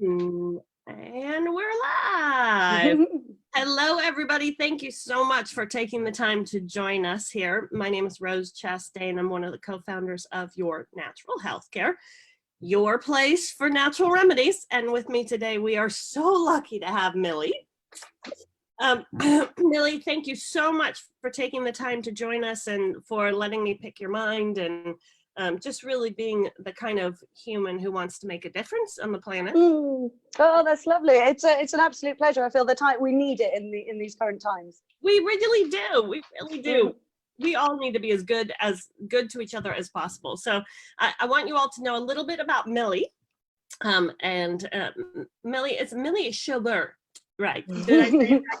And we're live. Hello, everybody. Thank you so much for taking the time to join us here. My name is Rose Chastain. I'm one of the co-founders of Your Natural Healthcare, your place for natural remedies. And with me today, we are so lucky to have Millie. Millie, thank you so much for taking the time to join us and for letting me pick your mind and just really being the kind of human who wants to make a difference on the planet. Oh, that's lovely. It's an absolute pleasure. I feel the time we need it in these current times. We really do. We really do. We all need to be as good to each other as possible. So I want you all to know a little bit about Millie. Millie, it's Millie Chobert, right? Did I say it right?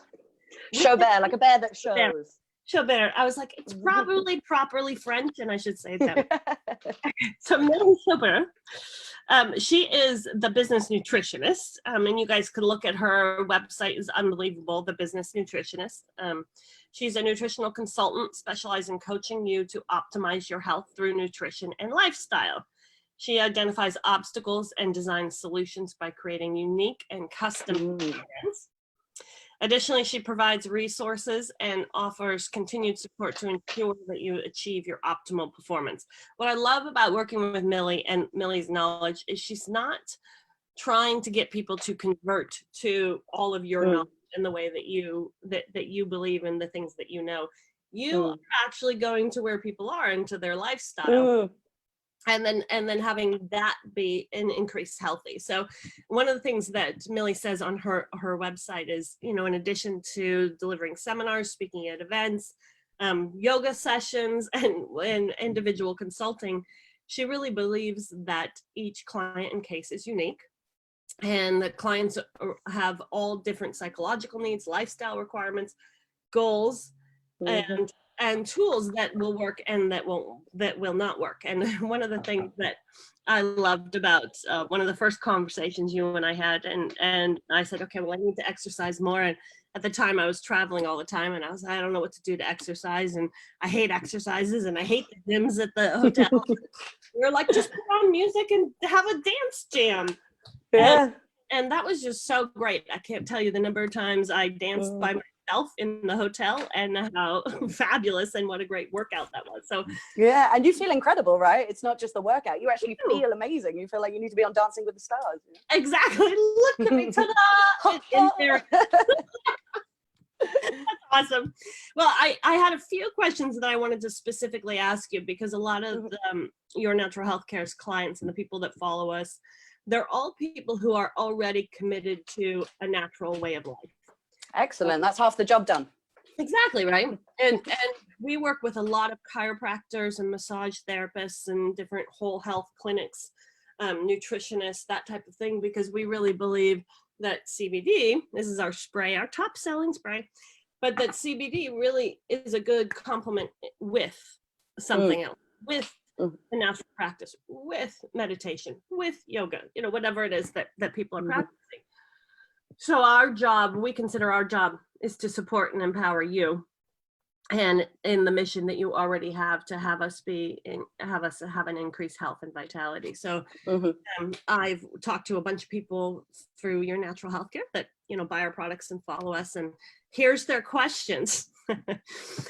Chobert, like a bear that shows. Chobert. I was like, it's probably properly French, and I should say it that way. So Millie Chobert, she is the Business Nutritionist, and you guys could look at her website. Is unbelievable, the Business Nutritionist. She's a nutritional consultant specializing in coaching you to optimize your health through nutrition and lifestyle. She identifies obstacles and designs solutions by creating unique and custom plans. Additionally, she provides resources and offers continued support to ensure that you achieve your optimal performance. What I love about working with Millie and Millie's knowledge is she's not trying to get people to convert to all of your knowledge in the way that you believe in the things that you know. You are actually going to where people are into their lifestyle. And then having that be an increased healthy. So one of the things that Millie says on her website is, you know, in addition to delivering seminars, speaking at events, yoga sessions, and individual consulting, she really believes that each client and case is unique. And the clients have all different psychological needs, lifestyle requirements, goals, and tools that will work and that will not work. And one of the things that I loved about one of the first conversations you and I had, and I said, okay, well, I need to exercise more. And at the time I was traveling all the time, and I don't know what to do to exercise, and I hate exercises, and I hate the gyms at the hotel. We were like, just put on music and have a dance jam. Yeah. And that was just so great. I can't tell you the number of times I danced by myself in the hotel, and how fabulous and what a great workout that was. So yeah, and you feel incredible, right? It's not just the workout. You actually feel amazing. You feel like you need to be on Dancing with the Stars. Exactly. Look at me. Ta-da! That's awesome. Well, I had a few questions that I wanted to specifically ask you, because a lot of Your Natural Healthcare's clients and the people that follow us, they're all people who are already committed to a natural way of life. Excellent. That's half the job done. Exactly, right? And we work with a lot of chiropractors and massage therapists and different whole health clinics, nutritionists, that type of thing, because we really believe that CBD, this is our spray, our top selling spray, but that CBD really is a good complement with something else, with a natural practice, with meditation, with yoga, you know, whatever it is that people are practicing. So our job, we consider our job, is to support and empower you, and in the mission that you already have, to have us have an increased health and vitality. So I've talked to a bunch of people through Your Natural Healthcare that, you know, buy our products and follow us, and here's their questions.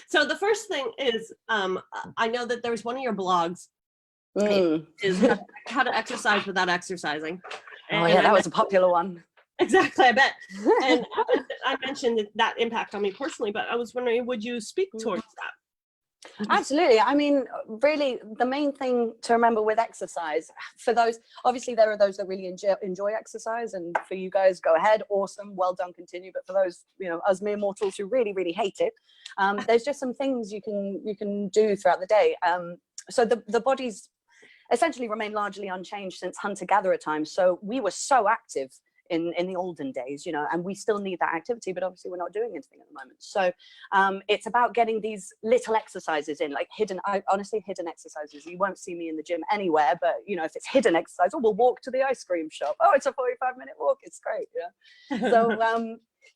So the first thing is, I know that there's one of your blogs is how to exercise without exercising. Oh yeah, that was a popular one. Exactly, I bet. And I mentioned that impact on me personally, but I was wondering, would you speak towards that? Absolutely. I mean, really, the main thing to remember with exercise, for those, obviously there are those that really enjoy exercise, and for you guys, go ahead, awesome, well done, continue. But for those, you know, us mere mortals who really, really hate it, there's just some things you can do throughout the day. So the bodies essentially remain largely unchanged since hunter-gatherer times. So we were so active in the olden days, you know, and we still need that activity, but obviously we're not doing anything at the moment. So it's about getting these little exercises in, like honestly hidden exercises. You won't see me in the gym anywhere, but you know, if it's hidden exercise, oh, we'll walk to the ice cream shop. Oh, it's a 45-minute walk. It's great. Yeah.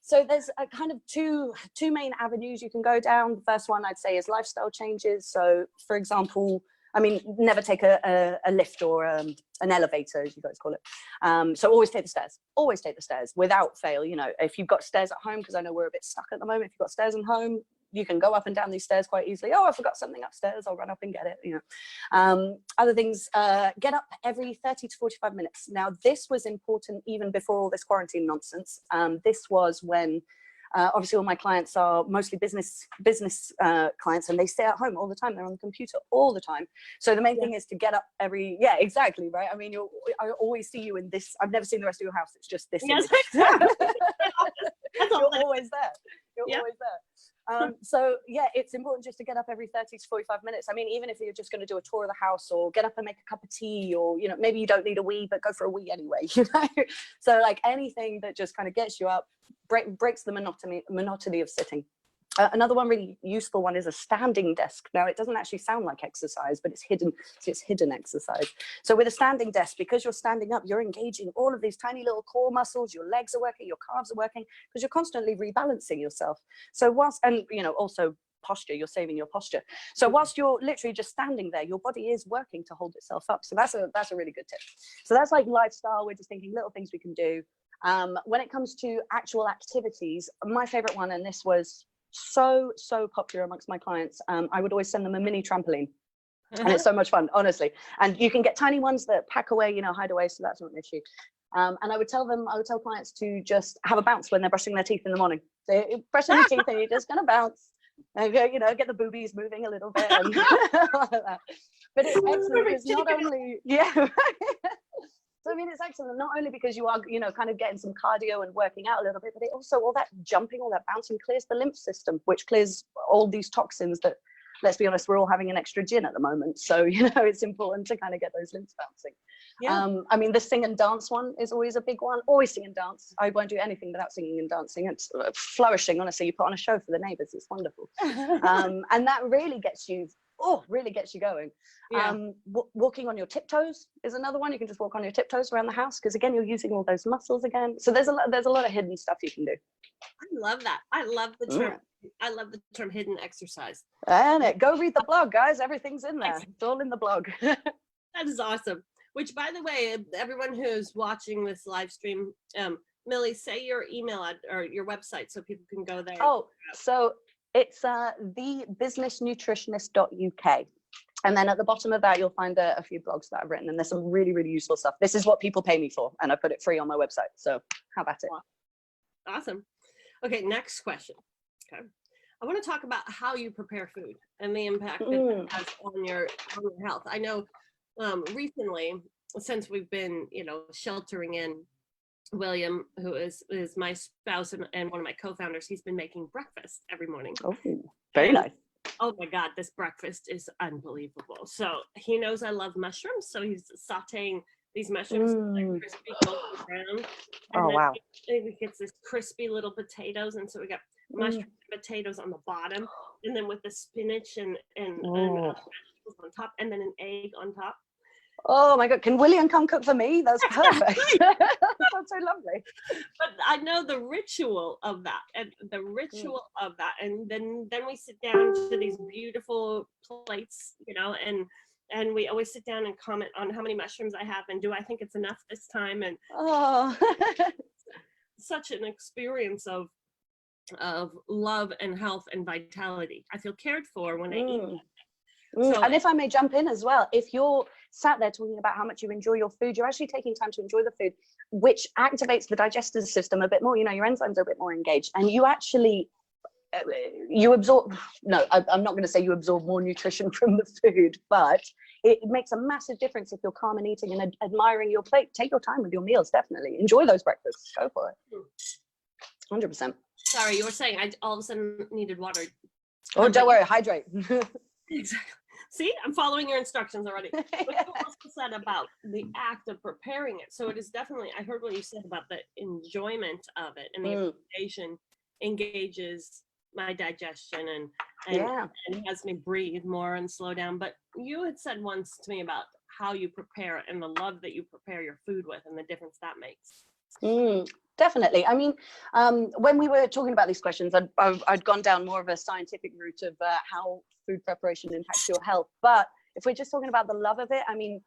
So there's a kind of two main avenues you can go down. The first one I'd say is lifestyle changes. So for example, I mean, never take a lift or an elevator, as you guys call it. So always take the stairs. Always take the stairs without fail. You know, if you've got stairs at home, because I know we're a bit stuck at the moment. If you've got stairs at home, you can go up and down these stairs quite easily. Oh, I forgot something upstairs. I'll run up and get it. You know, other things. Get up every 30 to 45 minutes. Now, this was important even before all this quarantine nonsense. This was when. Obviously, all my clients are mostly business clients, and they stay at home all the time. They're on the computer all the time. So the main thing is to get up exactly, right? I mean, I always see you in this. I've never seen the rest of your house. It's just this. Yes, exactly. You're always there. You're always there. So yeah, it's important just to get up every 30 to 45 minutes. I mean, even if you're just going to do a tour of the house, or get up and make a cup of tea, or, you know, maybe you don't need a wee, but go for a wee anyway, you know? So like anything that just kind of gets you up, breaks the monotony of sitting. Another one, really useful one, is a standing desk. Now, it doesn't actually sound like exercise, but it's hidden exercise. So with a standing desk, because you're standing up, you're engaging all of these tiny little core muscles. Your legs are working, your calves are working, because you're constantly rebalancing yourself. So and you know, also posture, you're saving your posture. So whilst you're literally just standing there, your body is working to hold itself up. So that's a really good tip. So that's like lifestyle. We're just thinking little things we can do. When it comes to actual activities, my favorite one, and this was so popular amongst my clients, I would always send them a mini trampoline. And it's so much fun, honestly. And you can get tiny ones that pack away, you know, hide away, so that's not an issue. And I would tell clients to just have a bounce when they're brushing their teeth in the morning. So you're brushing your teeth and you're just gonna bounce and go, you know, get the boobies moving a little bit and all of that. But it's excellent because not only, so I mean, it's excellent not only because you are, you know, kind of getting some cardio and working out a little bit, but it also, all that jumping, all that bouncing clears the lymph system, which clears all these toxins that, let's be honest, we're all having an extra gin at the moment. So, you know, it's important to kind of get those lymphs bouncing. Yeah. I mean, the sing and dance one is always a big one. Always sing and dance. I won't do anything without singing and dancing. It's flourishing, honestly. You put on a show for the neighbors. It's wonderful. And that really gets you, going. Walking on your tiptoes is another one. You can just walk on your tiptoes around the house, because again, you're using all those muscles again. So there's a lot of hidden stuff you can do. I love that. I love the term. I love the term hidden exercise. And go read the blog, guys. Everything's in there. It's all in the blog. That is awesome. Which, by the way, everyone who's watching this live stream, Millie, say your email or your website so people can go there. Oh, so it's thebusinessnutritionist.uk. And then at the bottom of that, you'll find a few blogs that I've written, and there's some really, really useful stuff. This is what people pay me for, and I put it free on my website. So have at it. Awesome. Okay, next question. Okay. I want to talk about how you prepare food and the impact it has on your health. I know recently, since we've been, you know, sheltering in, William, who is my spouse and one of my co-founders, he's been making breakfast every morning. Oh, very nice. Oh my God, this breakfast is unbelievable. So he knows I love mushrooms, so he's sauteing these mushrooms like crispy golden brown. And wow. He gets this crispy little potatoes, and so we got mushroom and potatoes on the bottom, and then with the spinach and vegetables on top, and then an egg on top. Oh my God, can William come cook for me? That's perfect. That sounds so lovely. But I know the ritual of that, and and then we sit down to these beautiful plates, you know, and we always sit down and comment on how many mushrooms I have and do I think it's enough this time, and such an experience of love and health and vitality. I feel cared for when I eat. So, and if I may jump in as well, if you're sat there talking about how much you enjoy your food, you're actually taking time to enjoy the food, which activates the digestive system a bit more. You know, your enzymes are a bit more engaged, and you actually you absorb, no, I'm not going to say you absorb more nutrition from the food, but it makes a massive difference if you're calm and eating and admiring your plate. Take your time with your meals, definitely. Enjoy those breakfasts. Go for it. 100%. Sorry, you were saying I all of a sudden needed water. Oh, don't worry, hydrate. Exactly. See, I'm following your instructions already. But you also said about the act of preparing it. So it is definitely, I heard what you said about the enjoyment of it, and the appreciation engages my digestion and has me breathe more and slow down. But you had said once to me about how you prepare and the love that you prepare your food with and the difference that makes. Definitely. I mean, when we were talking about these questions, I'd gone down more of a scientific route of how food preparation impacts your health. But if we're just talking about the love of it, I mean,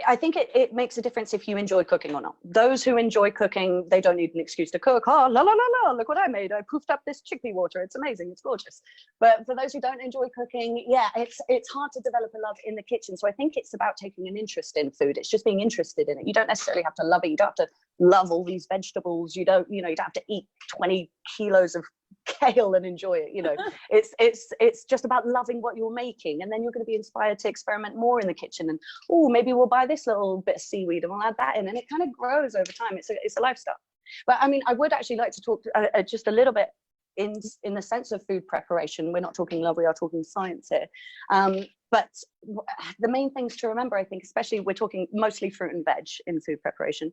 I think it makes a difference if you enjoy cooking or not. Those who enjoy cooking, they don't need an excuse to cook. Oh, la la la la, look what I made. I poofed up this chickpea water. It's amazing. It's gorgeous. But for those who don't enjoy cooking, yeah, it's hard to develop a love in the kitchen. So I think it's about taking an interest in food. It's just being interested in it. You don't necessarily have to love it. You don't have to love all these vegetables. You don't have to eat 20 kilos of kale and enjoy it. It's just about loving what you're making, and then you're going to be inspired to experiment more in the kitchen. And oh, maybe we'll buy this little bit of seaweed and we'll add that in, and it kind of grows over time. It's a lifestyle. But I mean, I would actually like to talk just a little bit in the sense of food preparation. We're not talking love, we are talking science here. But the main things to remember, I think, especially we're talking mostly fruit and veg in food preparation.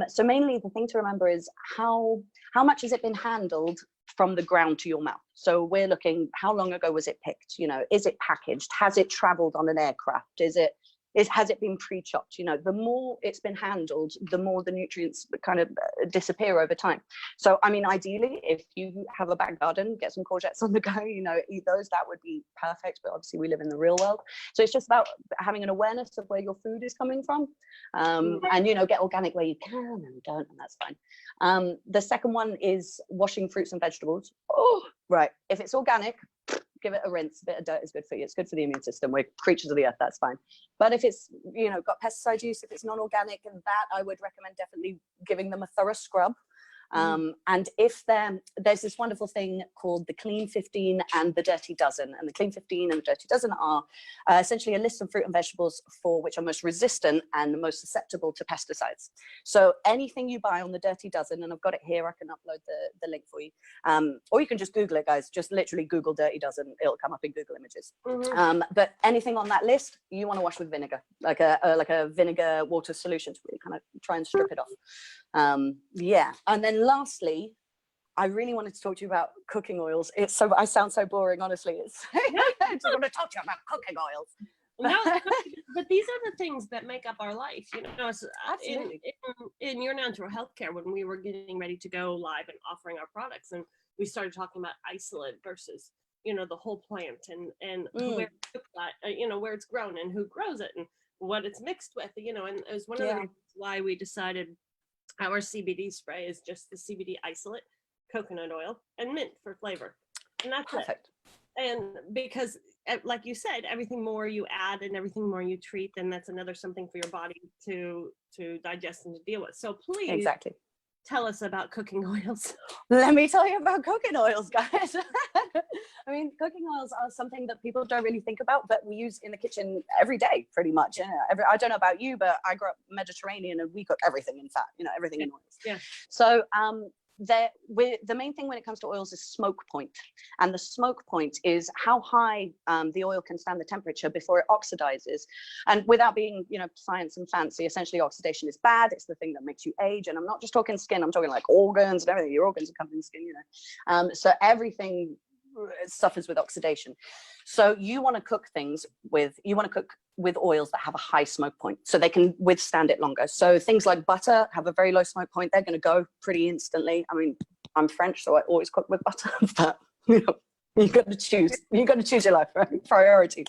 So mainly the thing to remember is how much has it been handled from the ground to your mouth. So we're looking, how long ago was it picked? Is it packaged? Has it traveled on an aircraft? Has it been pre-chopped? The more it's been handled, the more the nutrients kind of disappear over time. So, I mean, ideally, if you have a back garden, get some courgettes on the go, eat those, that would be perfect. But obviously we live in the real world. So it's just about having an awareness of where your food is coming from. And, get organic where you can and don't, and that's fine. The second one is washing fruits and vegetables. Oh, right. If it's organic, give it a rinse. A bit of dirt is good for you. It's good for the immune system. We're creatures of the earth, that's fine. But if it's got pesticide use, if it's non-organic, and that, I would recommend definitely giving them a thorough scrub. And if there's this wonderful thing called the Clean 15 and the Dirty Dozen, and the Clean 15 and the Dirty Dozen are essentially a list of fruit and vegetables for which are most resistant and most susceptible to pesticides. So anything you buy on the Dirty Dozen, and I've got it here, I can upload the link for you, or you can just Google it, guys. Just literally Google Dirty Dozen, it'll come up in Google Images. But anything on that list, you want to wash with vinegar, like a vinegar water solution to really kind of try and strip it off. Yeah, and then lastly, I really wanted to talk to you about cooking oils. I sound so boring, honestly. I just want to talk to you about cooking oils. No, but these are the things that make up our life. Absolutely. In your natural healthcare, when we were getting ready to go live and offering our products, and we started talking about isolate versus the whole plant and where where it's grown and who grows it and what it's mixed with. And it was one of the reasons why we decided our CBD spray is just the CBD isolate, coconut oil, and mint for flavor. And that's perfect. And because, like you said, everything more you add and everything more you treat, then that's another something for your body to digest and to deal with. So please tell us about cooking oils. Let me tell you about cooking oils, guys. I mean, cooking oils are something that people don't really think about, but we use in the kitchen every day, pretty much. I don't know about you, but I grew up Mediterranean and we cook everything in fat, everything in oils. Yeah. So the main thing when it comes to oils is smoke point. And the smoke point is how high the oil can stand the temperature before it oxidizes. And without being, science and fancy, essentially oxidation is bad. It's the thing that makes you age. And I'm not just talking skin, I'm talking like organs and everything. Your organs are covered in skin, So everything suffers with oxidation. So you want to cook with oils that have a high smoke point so they can withstand it longer. So things like butter have a very low smoke point. They're going to go pretty instantly. I mean, I'm French, so I always cook with butter, but you've got to choose your life, right? Priorities.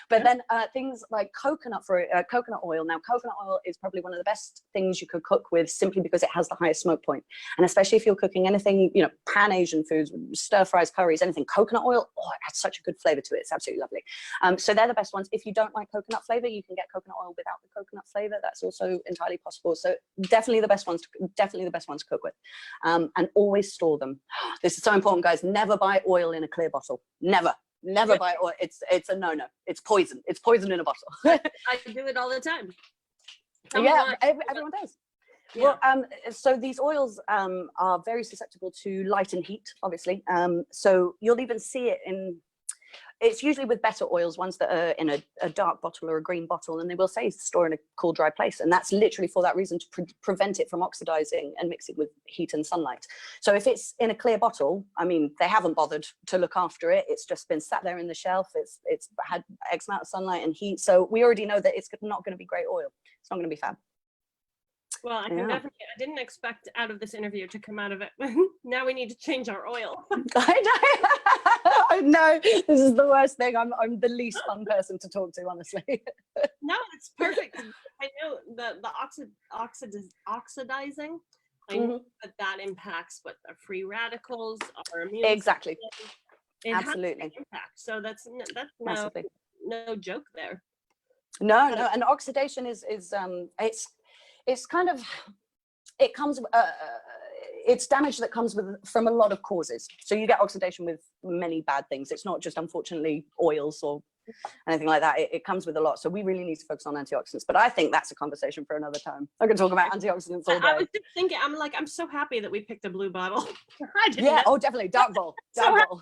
But then things like coconut oil. Now, coconut oil is probably one of the best things you could cook with simply because it has the highest smoke point. And especially if you're cooking anything, pan Asian foods, stir fries, curries, anything, coconut oil, it adds such a good flavor to it. It's absolutely lovely. So they're the best ones. If you don't like coconut flavor, you can get coconut oil without the coconut flavor. That's also entirely possible. So definitely the best ones to cook with. And always store them. This is so important, guys. Never buy oil in a clear bottle. Never buy oil. It's a no-no. It's poison. It's poison in a bottle. I do it all the time. Everyone does. Yeah. Well, so these oils are very susceptible to light and heat, obviously. So you'll even see it it's usually with better oils, ones that are in a dark bottle or a green bottle, and they will say store in a cool, dry place. And that's literally for that reason, to prevent it from oxidizing and mix it with heat and sunlight. So if it's in a clear bottle, I mean, they haven't bothered to look after it. It's just been sat there in the shelf. It's had X amount of sunlight and heat. So we already know that it's not going to be great oil. It's not going to be fab. Well, I can Yeah. definitely, I didn't expect out of this interview to come out of it. Now we need to change our oil. I know. This is the worst thing. I'm the least fun person to talk to, honestly. No, it's perfect. I know the oxidizing. I know that impacts what the free radicals, our immune Exactly. system. It Absolutely. has an impact. So that's Massively. no joke there. No, and oxidation is it's kind of, it comes it's damage that comes from a lot of causes. So you get oxidation with many bad things. It's not just, unfortunately, oils or anything like that. It comes with a lot. So we really need to focus on antioxidants. But I think that's a conversation for another time. I can talk about antioxidants all day. I was just thinking, I'm so happy that we picked a blue bottle. Yeah, oh, definitely. Dark bowl. Dark bowl.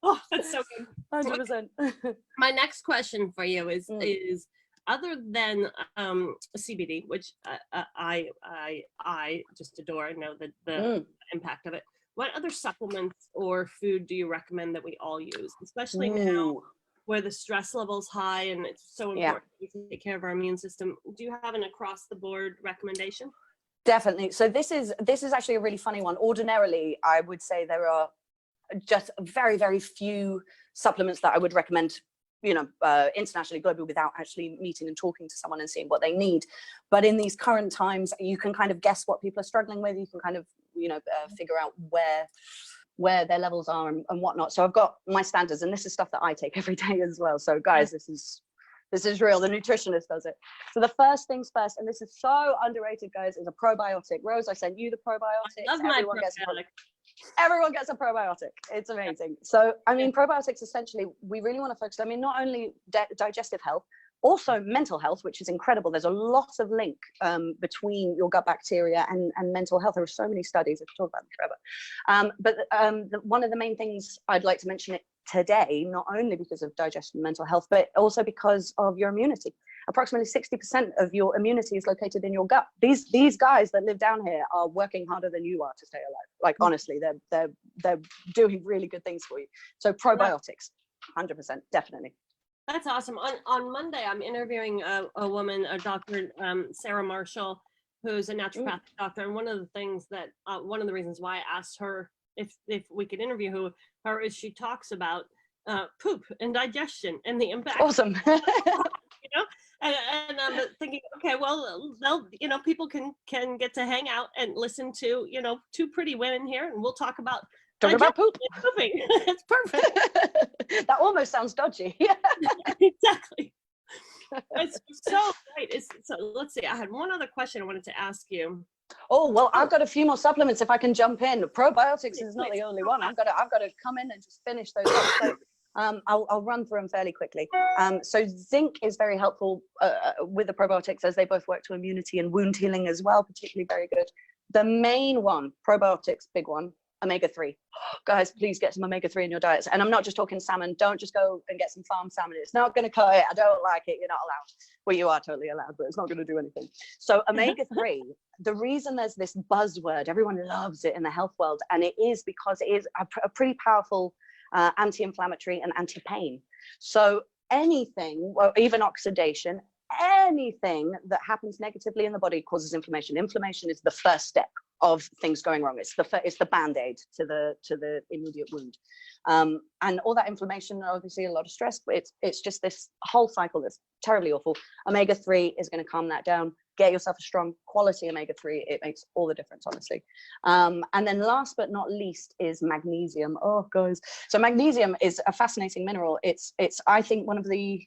Oh, that's so good. 100%. My next question for you is other than CBD, which I just adore, I know the impact of it. What other supplements or food do you recommend that we all use, especially now where the stress level's high and it's so important to take care of our immune system? Do you have an across the board recommendation? Definitely. So this is actually a really funny one. Ordinarily, I would say there are just very, very few supplements that I would recommend, internationally, globally, without actually meeting and talking to someone and seeing what they need. But in these current times, you can kind of guess what people are struggling with. You can kind of, figure out where their levels are and whatnot. So I've got my standards, and this is stuff that I take every day as well. So guys, this is real. The nutritionist does it. So the first things first, and this is so underrated, guys, is a probiotic. Rose, I sent you the probiotics. I love my probiotic. Everyone gets a probiotic. It's amazing. So, I mean, probiotics, essentially, we really want to focus, not only digestive health, also mental health, which is incredible. There's a lot of link between your gut bacteria and mental health. There are so many studies. I could talk about them forever. But one of the main things I'd like to mention it today, not only because of digestion and mental health, but also because of your immunity. Approximately 60% of your immunity is located in your gut. These guys that live down here are working harder than you are to stay alive. Like, honestly, they're doing really good things for you. So probiotics, 100%, definitely. That's awesome. On Monday, I'm interviewing a woman, a doctor, Sarah Marshall, who's a naturopathic doctor. And one of the things that, one of the reasons why I asked her if we could interview her is she talks about poop and digestion and the impact. Awesome. And I'm thinking, okay, well, they'll, people can get to hang out and listen to, two pretty women here, and we'll talk about poop. Pooping. It's perfect. That almost sounds dodgy. Exactly. It's so great. So let's see. I had one other question I wanted to ask you. Oh, well, I've got a few more supplements if I can jump in. Probiotics is not the only one. I've got to come in and just finish those up. So I'll run through them fairly quickly. So zinc is very helpful with the probiotics, as they both work to immunity and wound healing as well, particularly very good. The main one, probiotics, big one, omega-3. Guys, please get some omega-3 in your diets. And I'm not just talking salmon. Don't just go and get some farm salmon. It's not going to cut it. I don't like it. You're not allowed. Well, you are totally allowed, but it's not going to do anything. So omega-3, the reason there's this buzzword, everyone loves it in the health world, and it is because it is a pretty powerful anti-inflammatory and anti-pain. So anything, well, even oxidation, anything that happens negatively in the body causes inflammation. Inflammation is the first step of things going wrong. It's the band-aid to the immediate wound, and all that inflammation, obviously a lot of stress, but it's just this whole cycle that's terribly awful. Omega-3 is going to calm that down. Get yourself a strong quality omega-3. It makes all the difference, honestly. And then last but not least is magnesium. Oh, guys, so magnesium is a fascinating mineral. It's I think one of the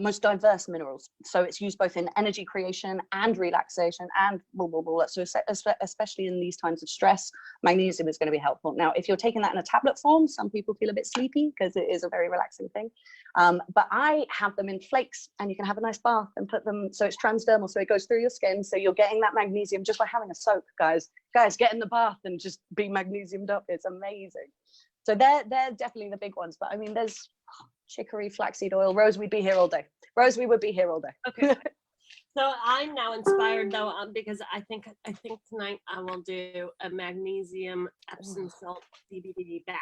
most diverse minerals. So it's used both in energy creation and relaxation and so especially in these times of stress, magnesium is going to be helpful. Now, if you're taking that in a tablet form, some people feel a bit sleepy because it is a very relaxing thing. But I have them in flakes, and you can have a nice bath and put them, so it's transdermal, so it goes through your skin. So you're getting that magnesium just by having a soak, guys. Get in the bath and just be magnesiumed up. It's amazing. So they're definitely the big ones. But I mean, there's chicory, flaxseed oil. Rose, we'd be here all day. Rose, we would be here all day. Okay. So I'm now inspired though, because I think tonight I will do a magnesium Epsom salt CBD bath.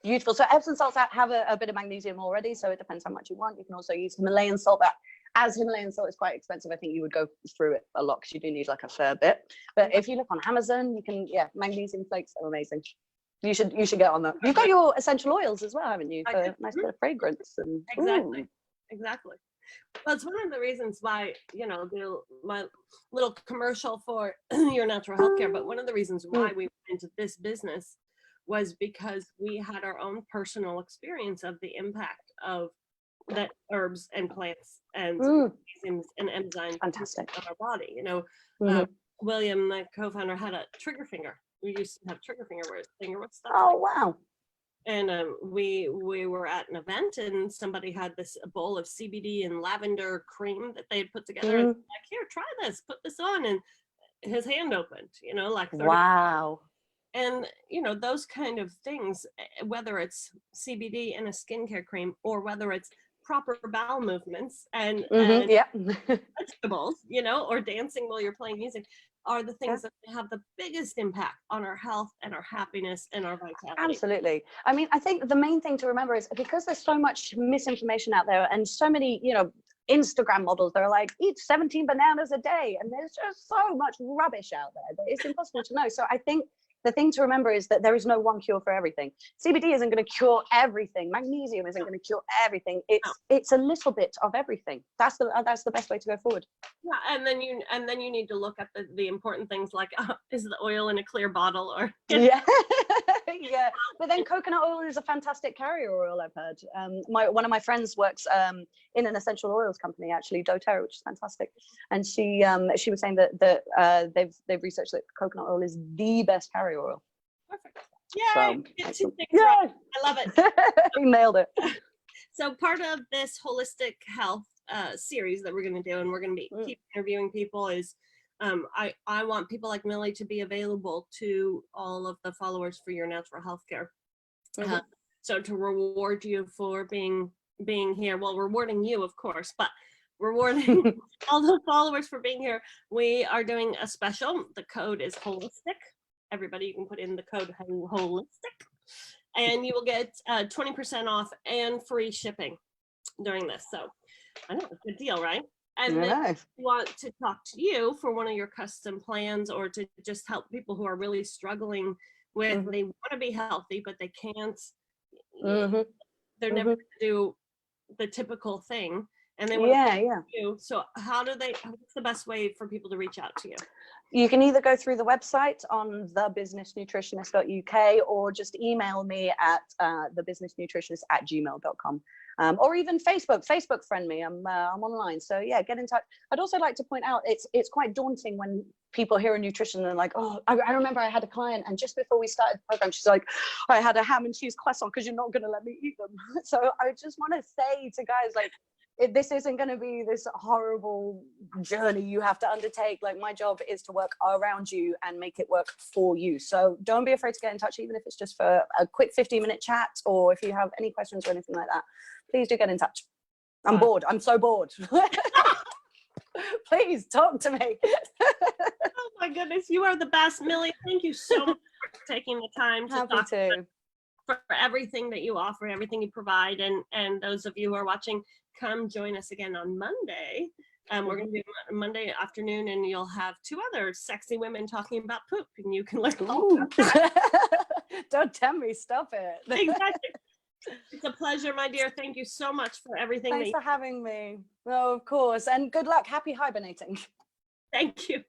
Beautiful. So Epsom salts have a bit of magnesium already, so it depends how much you want. You can also use Himalayan salt bath. as Himalayan salt is quite expensive, I think you would go through it a lot because you do need like a fair bit. But if you look on Amazon, you can, magnesium flakes are amazing. You should get on that. You've got your essential oils as well, haven't you? For a nice bit of fragrance. And Exactly. Well, it's one of the reasons why, my little commercial for your natural healthcare, but one of the reasons why we went into this business was because we had our own personal experience of the impact of that herbs and plants and magnesiums and enzymes fantastic on our body. William, my co-founder, had a trigger finger. We used to have trigger finger where his finger was stuck. Oh, wow. And we were at an event and somebody had a bowl of CBD and lavender cream that they had put together. And like, here, try this, put this on. And his hand opened, like 30 wow. And, those kind of things, whether it's CBD and a skincare cream or whether it's proper bowel movements and vegetables, or dancing while you're playing music, are the things that have the biggest impact on our health and our happiness and our vitality. Absolutely. I mean, I think the main thing to remember is because there's so much misinformation out there and so many, Instagram models that are like, eat 17 bananas a day. And there's just so much rubbish out there that it's impossible to know. So I think the thing to remember is that there is no one cure for everything. CBD isn't going to cure everything. Magnesium isn't going to cure everything. It's a little bit of everything. That's the best way to go forward. Yeah, and then you need to look at the important things like is the oil in a clear bottle or yeah. But then coconut oil is a fantastic carrier oil, I've heard. One of my friends works in an essential oils company, actually, doTERRA, which is fantastic. And she was saying that they've researched that coconut oil is the best carrier oil. Perfect. Yay! So, right. I love it. He nailed it. So part of this holistic health series that we're going to do, and we're going to be keep interviewing people, is I want people like Millie to be available to all of the followers for your natural health care. So to reward you for being here, well, rewarding you, of course, but rewarding all the followers for being here, we are doing a special. The code is holistic. Everybody, you can put in the code holistic, and you will get 20% off and free shipping during this. So I know, it's a good deal, right? And then if you want to talk to you for one of your custom plans or to just help people who are really struggling with, they want to be healthy, but they can't, they're never going to do the typical thing. And they want to you. So what's the best way for people to reach out to you? You can either go through the website on thebusinessnutritionist.uk or just email me at thebusinessnutritionist@gmail.com. Or even Facebook friend me. I'm online. So yeah, get in touch. I'd also like to point out it's quite daunting when people hear a nutrition and like, oh, I remember I had a client and just before we started the program, she's like, I had a ham and cheese croissant because you're not going to let me eat them. So I just want to say to guys, like, this isn't going to be this horrible journey you have to undertake. Like, my job is to work around you and make it work for you. So don't be afraid to get in touch, even if it's just for a quick 15-minute chat, or if you have any questions or anything like that, please do get in touch. I'm bored. I'm so bored. Please talk to me. Oh my goodness, you are the best, Millie. Thank you so much for taking the time to talk for everything that you offer, everything you provide, and those of you who are watching, come join us again on Monday. We're going to do Monday afternoon, and you'll have two other sexy women talking about poop, and you can learn all about that. Don't tell me, stop it. Exactly. It's a pleasure, my dear. Thank you so much for everything. Thanks for having me. Oh, of course. And good luck. Happy hibernating. Thank you.